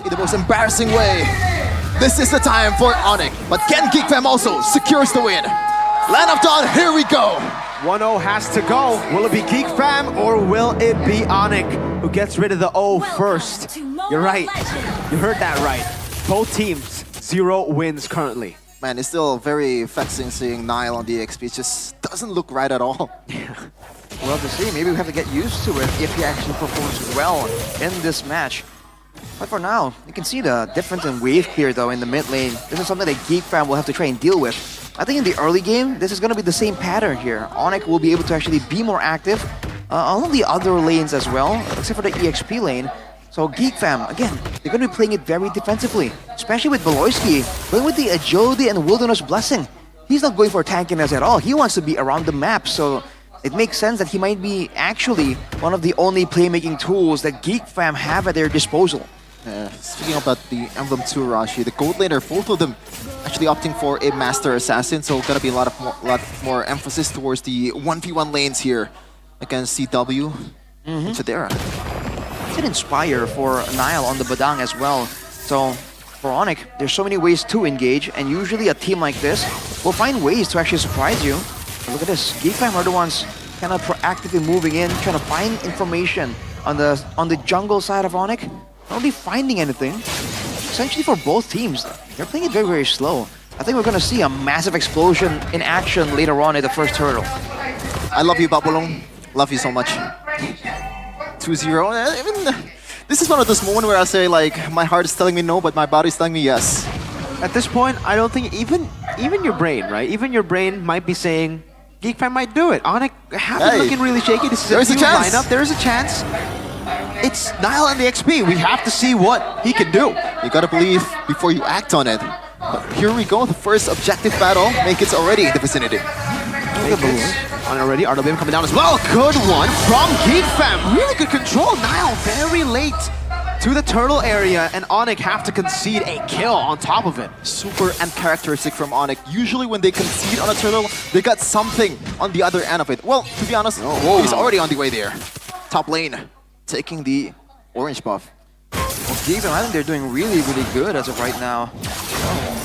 in the most embarrassing way. This is the time for Onic, but can Geek Fam also secures the win? Land of Dawn, here we go! 1-0 has to go. Will it be Geek Fam or will it be Onic who gets rid of the O first? You're right. You heard that right. Both teams, 0 wins currently. Man, it's still very vexing seeing Nile on the XP. It just doesn't look right at all. We'll have to see. Maybe we have to get used to it if he actually performs well in this match. But for now, you can see the difference in wave clear though in the mid lane. This is something that Geek Fam will have to try and deal with. I think in the early game, this is going to be the same pattern here. Onic will be able to actually be more active on the other lanes as well, except for the EXP lane. So Geek Fam, again, they're going to be playing it very defensively, especially with Beloyski, going with the agility and wilderness blessing. He's not going for tankiness at all. He wants to be around the map, so it makes sense that he might be actually one of the only playmaking tools that Geek Fam have at their disposal. Speaking about the Emblem 2 Rashi, the gold laner, both of them actually opting for a Master Assassin, so gonna be a lot more emphasis towards the 1v1 lanes here against CW and Chadera. It's an inspire for Nile on the Badang as well. So for Onic, there's so many ways to engage, and usually a team like this will find ways to actually surprise you. But look at this, Geek Fam are the ones kind of proactively moving in, trying to find information on the jungle side of Onic. Not really finding anything. Essentially for both teams, they're playing it very, very slow. I think we're gonna see a massive explosion in action later on at the first turtle. I love you, Babulong. Love you so much. 2-0. Even this is one of those moments where I say like my heart is telling me no, but my body is telling me yes. At this point, I don't think even your brain, right? Even your brain might be saying Geek Fam might do it. Onic have been looking really shaky. This is a new lineup. There is a chance. It's Nile and the XP. We have to see what he can do. You gotta believe before you act on it. But here we go, the first objective battle. Make it's already in the vicinity. On already, Mlbb coming down as well. Good one from Geek Fam. Really good control. Nile very late to the turtle area, and Onic have to concede a kill on top of it. Super uncharacteristic from Onic. Usually when they concede on a turtle, they got something on the other end of it. Well, to be honest, he's already on the way there. Top lane, taking the orange buff. Well, Geek Fam, I think they're doing really, really good as of right now.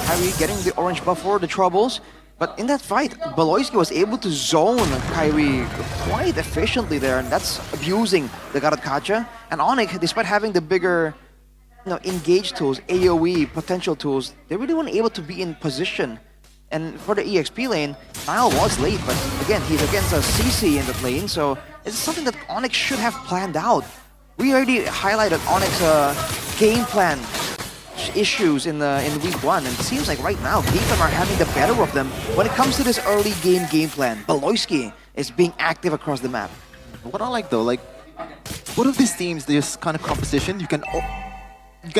Kyrie getting the orange buff for the troubles. But in that fight, Beloyski was able to zone Kyrie quite efficiently there, and that's abusing the Garatkacha. And Onic, despite having the bigger engage tools, AoE potential tools, they really weren't able to be in position. And for the EXP lane, Nile was late, but again, he's against a CC in the lane, so it's something that Onic should have planned out. We already highlighted Onic's game plan issues in week 1, and it seems like right now Geek Fam are having the better of them when it comes to this early game plan. Beloyski is being active across the map. What I like though, like both of these teams, this kind of composition, you can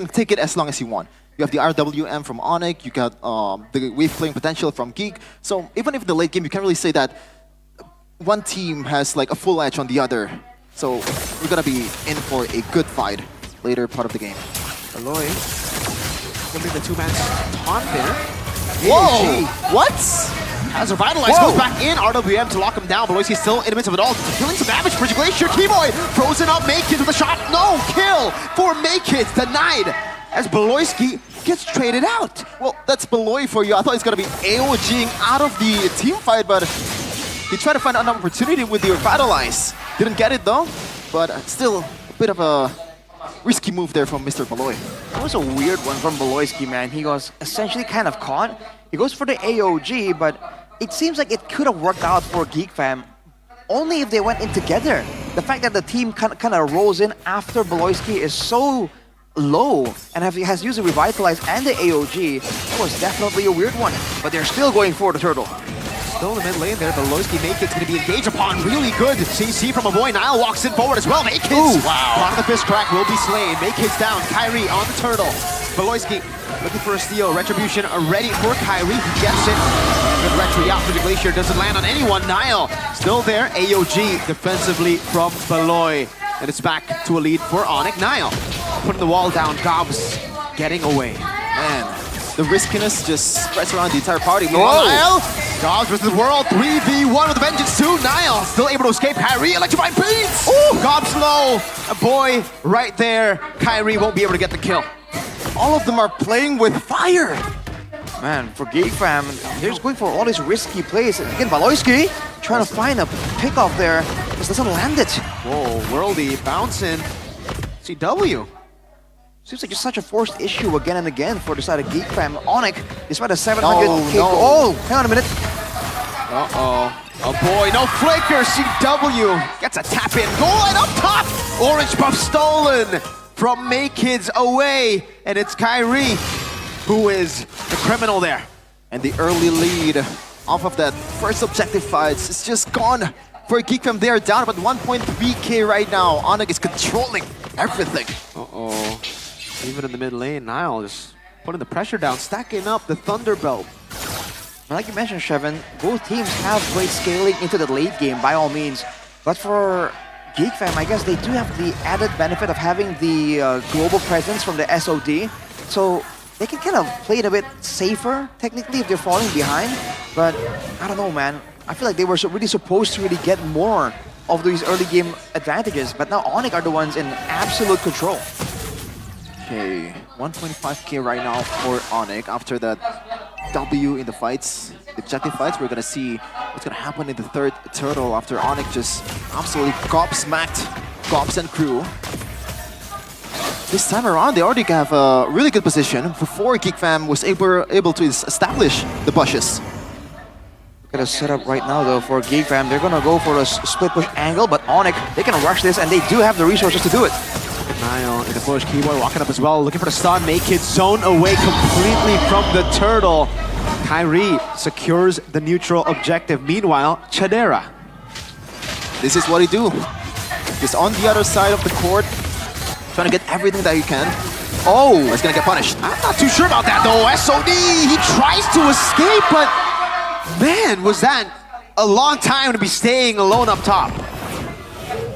take it as long as you want. You have the RWM from Onic, you got the wave playing potential from Geek. So even if in the late game, you can't really say that one team has like a full edge on the other. So we're gonna be in for a good fight later part of the game. Aloy, gonna be the two-man taunt there. Whoa! What? Has revitalized, goes back in, RWM to lock him down. Beloyski still in the midst of it all, dealing some damage for Glacier. Keyboy frozen up, Makekids with a shot. No kill for Makekids, denied as Beloyski gets traded out. Well, that's Beloy for you. I thought he's gonna be AOGing out of the team fight, but he tried to find an opportunity with the revitalize. Didn't get it though, but still a bit of a risky move there from Mr. Beloy. That was a weird one from Beloyski, man. He was essentially kind of caught. He goes for the AOG, but it seems like it could have worked out for Geek Fam only if they went in together. The fact that the team kind of rolls in after Beloyski is so low and has used the Revitalize and the AOG, that was definitely a weird one. But they're still going for the turtle. Still in the mid lane there, Beloyski Makekids going to be engaged upon. Really good CC from a boy. Nile walks in forward as well. Makekids, wow. The fist crack will be slain. Makekids down. Kyrie on the turtle. Beloyski looking for a steal. Retribution ready for Kyrie. He gets it. Good retry out for the Glacier. Doesn't land on anyone. Nile still there. AOG defensively from Beloy. And it's back to a lead for Onic. Nile putting the wall down. Gobs getting away. Man, the riskiness just spreads around the entire party. Nile! Gobs versus the world, 3v1 with a vengeance too. Nile still able to escape. Kyrie, electrifying beats! Ooh, Gobs low. A boy right there. Kyrie won't be able to get the kill. All of them are playing with fire. Man, for Geek fam, they're just going for all these risky plays. Again, Baloyski trying to find a pickoff there. Just doesn't land it. Whoa, Worldy bouncing. CW. Seems like just such a forced issue again and again for the side of Geek fam. Onic, despite a 700 kick. no. Oh, hang on a minute. Uh-oh. Oh boy, no flicker. CW gets a tap in. Goal line up top. Orange buff stolen from Make Kids away. And it's Kyrie who is the criminal there. And the early lead off of that first objective fights is just gone for Geek Fam. They are down about 1.3k right now. Onic is controlling everything. Uh-oh. Even in the mid lane, Nile just putting the pressure down, stacking up the Thunderbelt. Like you mentioned, Shevin, both teams have great scaling into the late game by all means. But for Geek Fam, I guess they do have the added benefit of having the global presence from the SOD. So they can kind of play it a bit safer, technically, if they're falling behind. But I don't know, man. I feel like they were really supposed to really get more of these early game advantages. But now Onic are the ones in absolute control. Okay, 125k right now for Onic after that W in the fights, the objective fights. We're gonna see what's gonna happen in the third turtle after Onic just absolutely gobsmacked Gobs and crew. This time around, they already have a really good position before Geek Fam was able to establish the bushes. Got a setup right now though for Geek Fam. They're gonna go for a split push angle, but Onic, they can rush this and they do have the resources to do it. Nile in the push, Keyboy walking up as well, looking for the stun. Make Kids zone away completely from the turtle. Kyrie secures the neutral objective. Meanwhile, Chadera. This is what he do. Just on the other side of the court, trying to get everything that he can. Oh, he's gonna get punished. I'm not too sure about that though. SOD, he tries to escape, but man, was that a long time to be staying alone up top.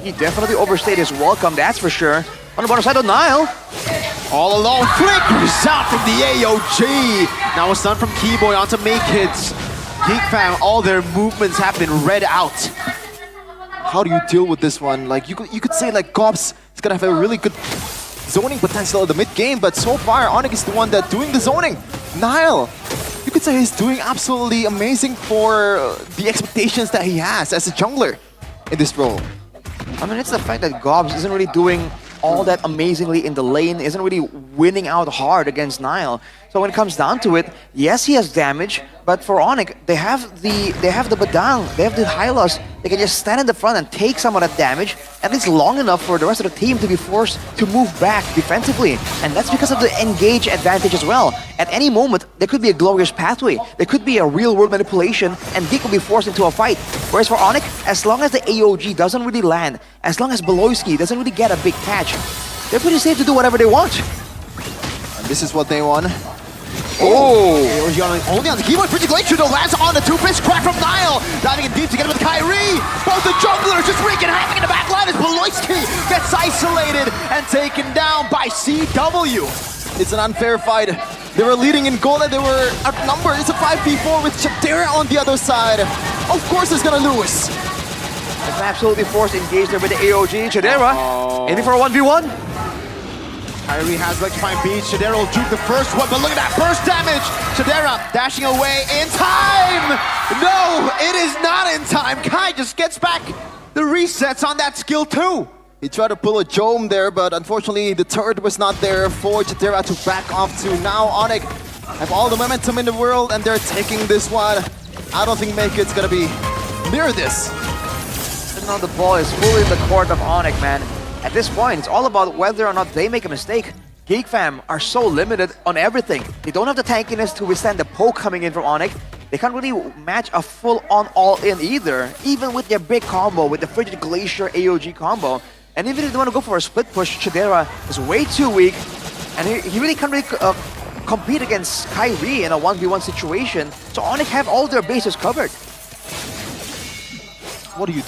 He definitely overstayed his welcome, that's for sure. On the bottom side of Nile. All alone, flickers out from the AOG. Now a stun from Keyboy onto Make Kids. Geek Fam, all their movements have been read out. How do you deal with this one? Like you could say like Gobs is gonna have a really good zoning potential in the mid game, but so far Onic is the one that's doing the zoning. Nile, you could say he's doing absolutely amazing for the expectations that he has as a jungler in this role. I mean, it's the fact that Gobs isn't really doing all that amazingly in the lane, isn't really winning out hard against Nile. So when it comes down to it, yes, he has damage, but for Onic, they have the Badang, they have the Hylos. They can just stand in the front and take some of that damage, at least long enough for the rest of the team to be forced to move back defensively. And that's because of the engage advantage as well. At any moment, there could be a glorious pathway, there could be a real-world manipulation, and Geek will be forced into a fight. Whereas for Onic, as long as the AOG doesn't really land, as long as Baloyski doesn't really get a big catch, they're pretty safe to do whatever they want. And this is what they want. Oh! AOG only on the Keyboy, pretty great shooter lands on the two-pitch crack from Nile. Diving in deep together with Kyrie. Both the junglers just wreaking havoc in the back line as Baloyski gets isolated and taken down by CW. It's an unfair fight. They were leading in goal and they were outnumbered. It's a 5v4 with Chadera on the other side. Of course he's gonna lose. It's absolutely forced engage there with the AOG. Chadera, aiming for a 1v1. Kyrie has electrifying beats. Chadera will juke the first one, but look at that burst damage. Chadera dashing away in time. No, it is not in time. Kai just gets back the resets on that skill too. He tried to pull a Jome there, but unfortunately the turret was not there for Chadera to back off to. Now Onic have all the momentum in the world and they're taking this one. I don't think Make It's gonna be near this. And now the ball is fully in the court of Onic, man. At this point, it's all about whether or not they make a mistake. Geek Fam are so limited on everything. They don't have the tankiness to withstand the poke coming in from Onic. They can't really match a full-on all-in either, even with their big combo, with the Frigid Glacier AOG combo. And even if they want to go for a split push, Chadera is way too weak. And he really can't really compete against Kyrie in a 1v1 situation. So Onic have all their bases covered. How do you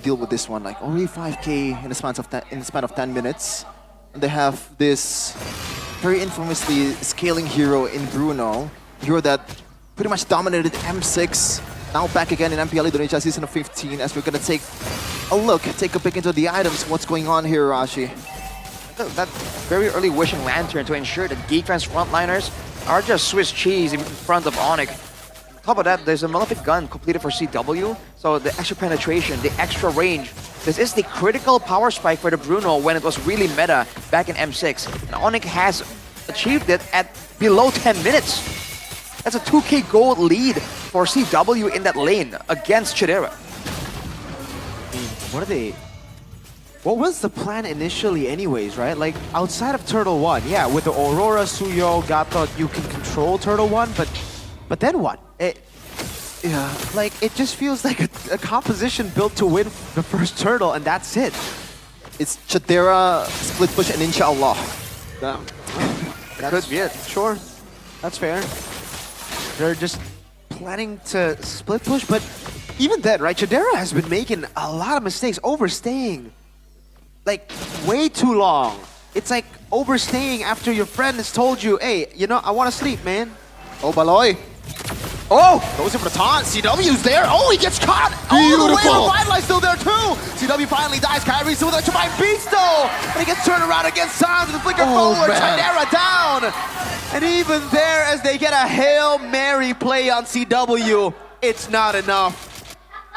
deal with this one? Like only 5k in the span of 10 minutes. And they have this very infamously scaling hero in Bruno. A hero that pretty much dominated M6. Now back again in MPL Indonesia season of 15 as we're gonna take a peek into the items. What's going on here, Rashi? that very early wishing lantern to ensure that Geek fans frontliners are just Swiss cheese in front of Onic. On top of that, there's a Mlbb gun completed for CW, so the extra penetration, the extra range. This is the critical power spike for the Bruno when it was really meta back in M6. And Onic has achieved it at below 10 minutes. That's a 2k gold lead for CW in that lane against Chidera. What was the plan initially anyways, right? Like, outside of Turtle 1, yeah, with the Aurora, Suyo, Gato, you can control Turtle 1, but then what? Yeah, like, it just feels like a composition built to win the first Turtle, and that's it. It's Chidera, split push, and Inshallah. That Could be it. Sure, that's fair. They're just planning to split push, but even then, right, Chidera has been making a lot of mistakes, overstaying. Like, way too long. It's like overstaying after your friend has told you, hey, you know, I want to sleep, man. Oh, Baloy. Oh! Goes in for the taunt. CW's there. Oh, he gets caught! All the way! Revitalize still there, too! CW finally dies. Kyrie still there to find Beast, though! And he gets turned around against Sounds with the flicker forward. Chidera down! And even there, as they get a Hail Mary play on CW, it's not enough.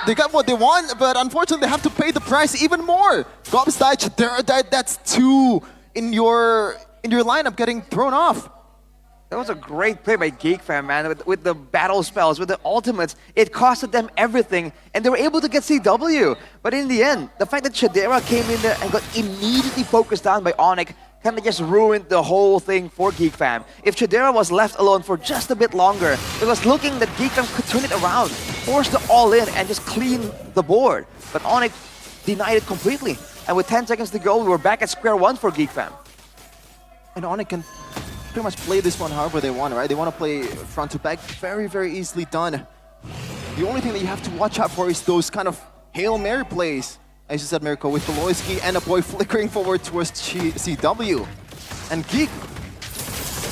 They got what they want, but unfortunately they have to pay the price even more. Gobs died, Chidera died, that's 2 in your lineup getting thrown off. That was a great play by Geek fan, man, with the battle spells, with the ultimates. It costed them everything, and they were able to get CW. But in the end, the fact that Chidera came in there and got immediately focused on by Onic kind of just ruined the whole thing for Geek fam. If Chidera was left alone for just a bit longer, it was looking that Geek fam could turn it around, force the all-in, and just clean the board. But Onic denied it completely. And with 10 seconds to go, we were back at square one for Geek fam. And Onic can pretty much play this one however they want, right? They want to play front to back, very, very easily done. The only thing that you have to watch out for is those kind of Hail Mary plays. As you said, Mirko, with Beloyski and a boy flickering forward towards CW. And Geek,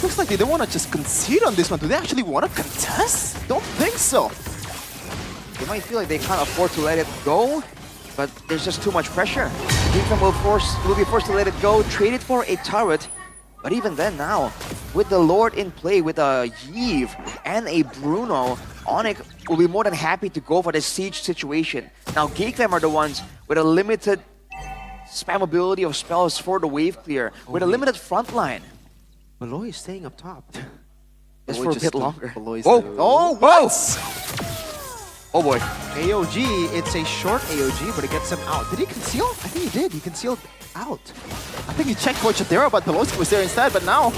looks like they don't want to just concede on this one. Do they actually want to contest? Don't think so. They might feel like they can't afford to let it go, but there's just too much pressure. Geek fam will be forced to let it go, trade it for a turret. But even then now, with the Lord in play, with a Yves and a Bruno, Onic will be more than happy to go for the siege situation. Now, Geek fam are the ones with a limited spammability of spells for the wave clear, with a limited front line. Malloy is staying up top. Just for a bit longer. Whoa! Oh, Whoa! Oh boy. AOG, it's a short AOG, but it gets him out. Did he conceal? I think he did. He concealed out. I think he checked for Chidera, but Beloyski was there instead, but now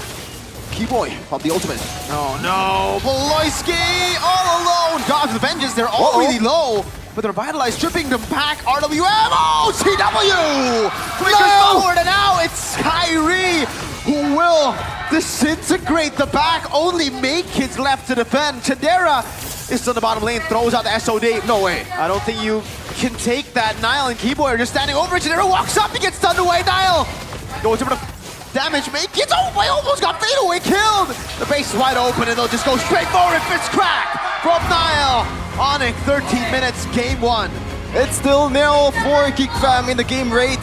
Keyboy popped the ultimate. Oh no, Beloyski all alone. God's Vengeance, they're all really low. But the Revitalize stripping them back. RWM, oh, CW! Flickers forward, and now it's Kyrie who will disintegrate the back. Only Make Kids left to defend. Chidera is on the bottom lane, throws out the SOD. No way. I don't think you can take that. Nile and Keyboy are just standing over it. Chidera walks up, he gets stunned away. Nile goes over the damage. Make Kids, oh, I almost got fadeaway killed. The base is wide open, and they'll just go straight forward. Fist crack from Nile. Onic, 13 minutes, game 1. It's still 0 for Geek Fam in the game rate.